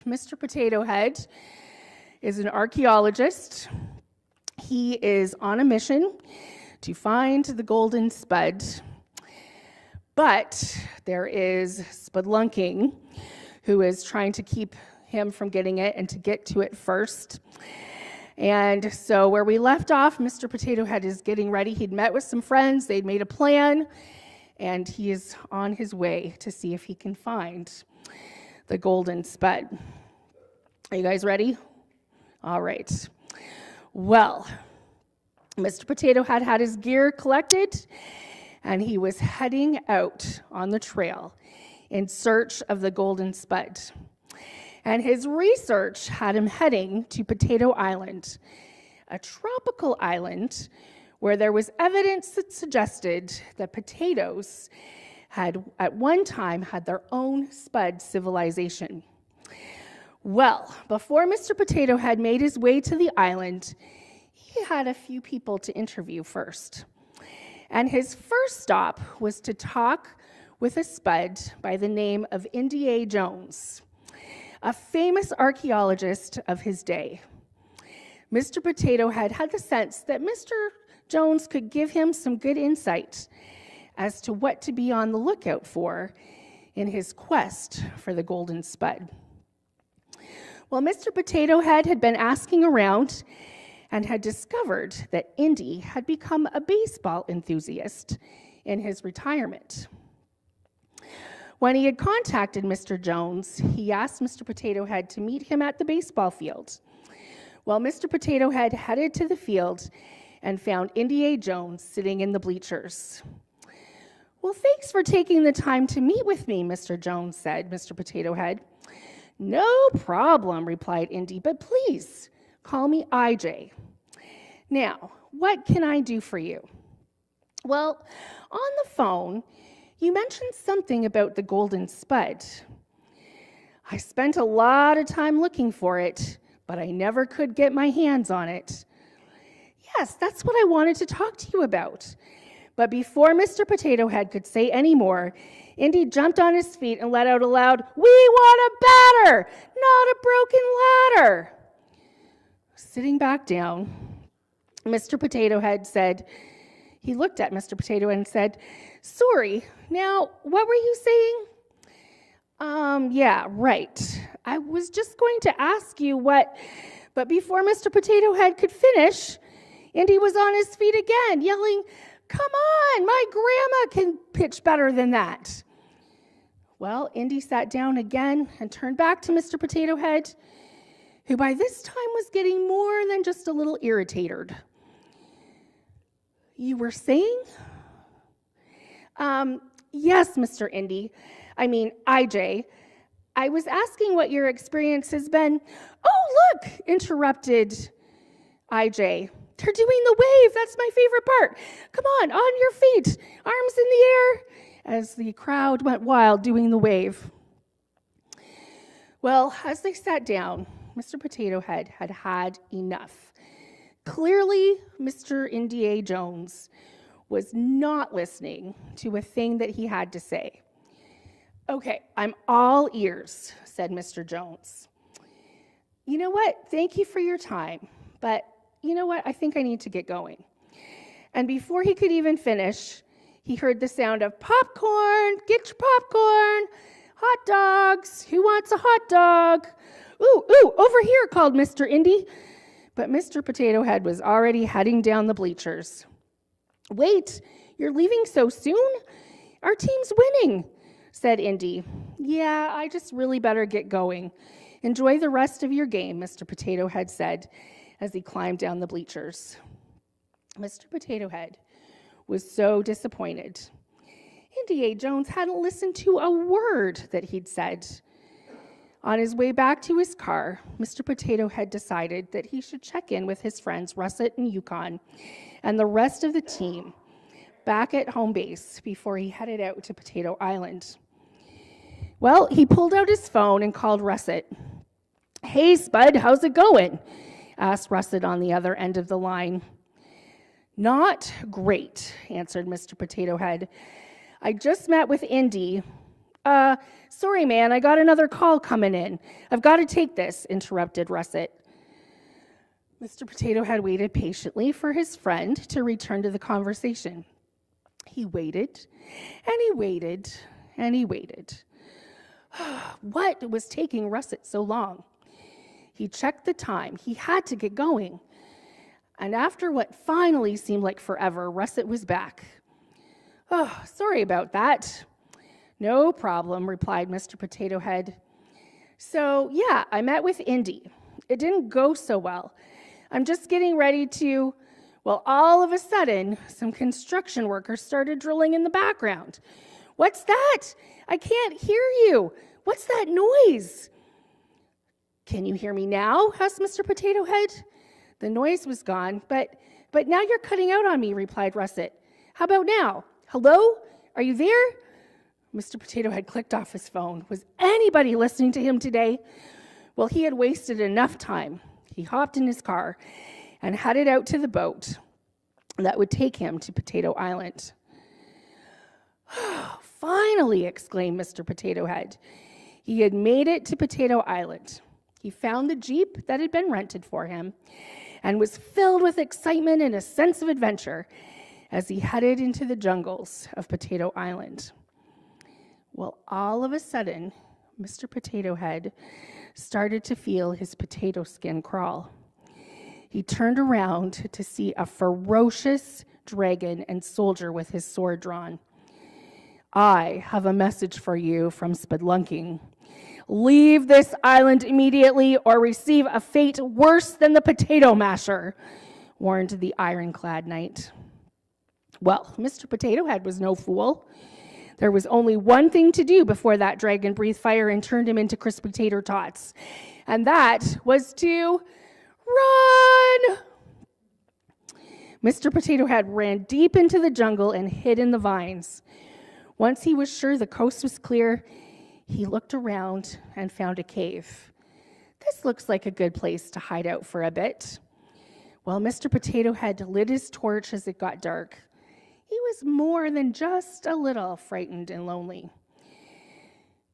Mr. Potato Head is an archaeologist. He is on a mission to find the golden spud. But there is Spudlunking, who is trying to keep him from getting it and to get to it first. And so where we left off, Mr. Potato Head is getting ready. He'd met with some friends, they'd made a plan, and he is on his way to see if he can find the golden spud. Are you guys ready? All right. Well, Mr. Potato Head had his gear collected, and he was heading out on the trail in search of the golden spud. And his research had him heading to Potato Island, a tropical island where there was evidence that suggested that potatoes had at one time had their own spud civilization. Well, before Mr. Potato Head made his way to the island, he had a few people to interview first. And his first stop was to talk with a spud by the name of Indy Jones, a famous archaeologist of his day. Mr. Potato Head had the sense that Mr. Jones could give him some good insight as to what to be on the lookout for in his quest for the golden spud. Well, Mr. Potato Head had been asking around and had discovered that Indy had become a baseball enthusiast in his retirement. When he had contacted Mr. Jones, he asked Mr. Potato Head to meet him at the baseball field. Well, Mr. Potato Head headed to the field and found Indy Jones sitting in the bleachers. "Well, thanks for taking the time to meet with me," Mr. Jones said, Mr. Potato Head. "No problem," replied Indy, "but please call me IJ. Now, what can I do for you?" "Well, on the phone, you mentioned something about the golden spud. I spent a lot of time looking for it, but I never could get my hands on it." "Yes, that's what I wanted to talk to you about." But before Mr. Potato Head could say any more, Indy jumped on his feet and let out a loud, "We want a batter, not a broken ladder." Sitting back down, Mr. Potato Head said, he looked at Mr. Potato Head and said, "Sorry, now, what were you saying?" Yeah, right. I was just going to ask you what," but before Mr. Potato Head could finish, Indy was on his feet again, yelling, "Come on, my grandma can pitch better than that." Well, Indy sat down again and turned back to Mr. Potato Head, who by this time was getting more than just a little irritated. "You were saying?" Yes, Mr. IJ. I was asking what your experience has been." "Oh, look," interrupted IJ. "They're doing the wave. That's my favorite part. Come on your feet, arms in the air," as the crowd went wild doing the wave. Well, as they sat down, Mr. Potato Head had had enough. Clearly, Mr. Indy Jones was not listening to a thing that he had to say. "Okay, I'm all ears," said Mr. Jones. "You know what? Thank you for your time, but you know what? I think I need to get going." And before he could even finish, he heard the sound of popcorn. "Get your popcorn. Hot dogs. Who wants a hot dog?" Ooh, over here," called Mr. Indy. But Mr. Potato Head was already heading down the bleachers. "Wait, you're leaving so soon? Our team's winning," said Indy. "Yeah, I just really better get going. Enjoy the rest of your game," Mr. Potato Head said as he climbed down the bleachers. Mr. Potato Head was so disappointed. Indy Jones hadn't listened to a word that he'd said. On his way back to his car, Mr. Potato Head decided that he should check in with his friends Russet and Yukon and the rest of the team back at home base before he headed out to Potato Island. Well, he pulled out his phone and called Russet. "Hey, Spud, how's it going?" asked Russet on the other end of the line. "Not great," answered Mr. Potato Head. "I just met with Indy, Sorry, man, I got another call coming in. I've got to take this, interrupted Russet. Mr. Potato Head waited patiently for his friend to return to the conversation. He waited, and he waited, and he waited. What was taking Russet so long? He checked the time. He had to get going. And after what finally seemed like forever, Russet was back. Oh, sorry about that. No problem, replied Mr. Potato Head. So, yeah, I met with Indy. It didn't go so well. I'm just getting ready to, well, all of a sudden, some construction workers started drilling in the background. What's that? I can't hear you. What's that noise? Can you hear me now? Asked Mr. Potato Head. The noise was gone, but now you're cutting out on me, replied Russet. How about now? Hello? Are you there? Mr. Potato Head clicked off his phone. Was anybody listening to him today? Well, he had wasted enough time. He hopped in his car and headed out to the boat that would take him to Potato Island. Finally, exclaimed Mr. Potato Head. He had made it to Potato Island. He found the Jeep that had been rented for him and was filled with excitement and a sense of adventure as he headed into the jungles of Potato Island. Well, all of a sudden, Mr. Potato Head started to feel his potato skin crawl. He turned around to see a ferocious dragon and soldier with his sword drawn. I have a message for you from Spudlunking. Leave this island immediately or receive a fate worse than the potato masher, warned the ironclad knight. Well, Mr. Potato Head was no fool. There was only one thing to do before that dragon breathed fire and turned him into crispy tater tots, and that was to run. Mr. Potato Head ran deep into the jungle and hid in the vines. Once he was sure the coast was clear, he looked around and found a cave. This looks like a good place to hide out for a bit. Well, Mr. Potato Head lit his torch as it got dark. He was more than just a little frightened and lonely.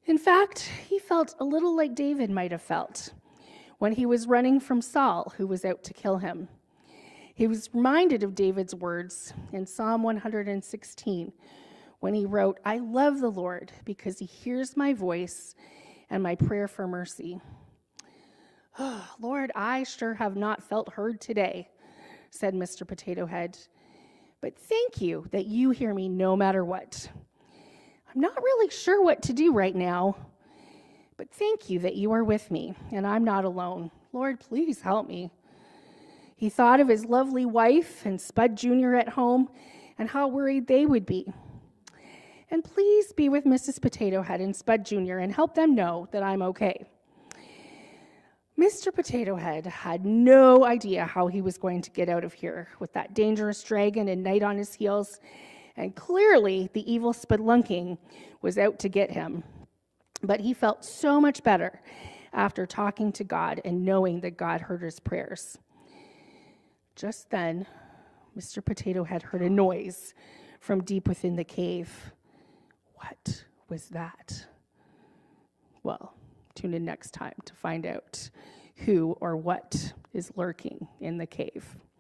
In fact, he felt a little like David might have felt when he was running from Saul, who was out to kill him. He was reminded of David's words in Psalm 116 when he wrote, I love the Lord because he hears my voice and my prayer for mercy. Oh, Lord, I sure have not felt heard today, said Mr. Potato Head. But thank you that you hear me no matter what. I'm not really sure what to do right now, but thank you that you are with me and I'm not alone. Lord, please help me. He thought of his lovely wife and Spud Jr. at home and how worried they would be. And please be with Mrs. Potato Head and Spud Jr. and help them know that I'm okay. Mr. Potato Head had no idea how he was going to get out of here with that dangerous dragon and knight on his heels, and clearly the evil Spudlunking was out to get him. But he felt so much better after talking to God and knowing that God heard his prayers. Just then, Mr. Potato Head heard a noise from deep within the cave. What was that? Well, tune in next time to find out who or what is lurking in the cave.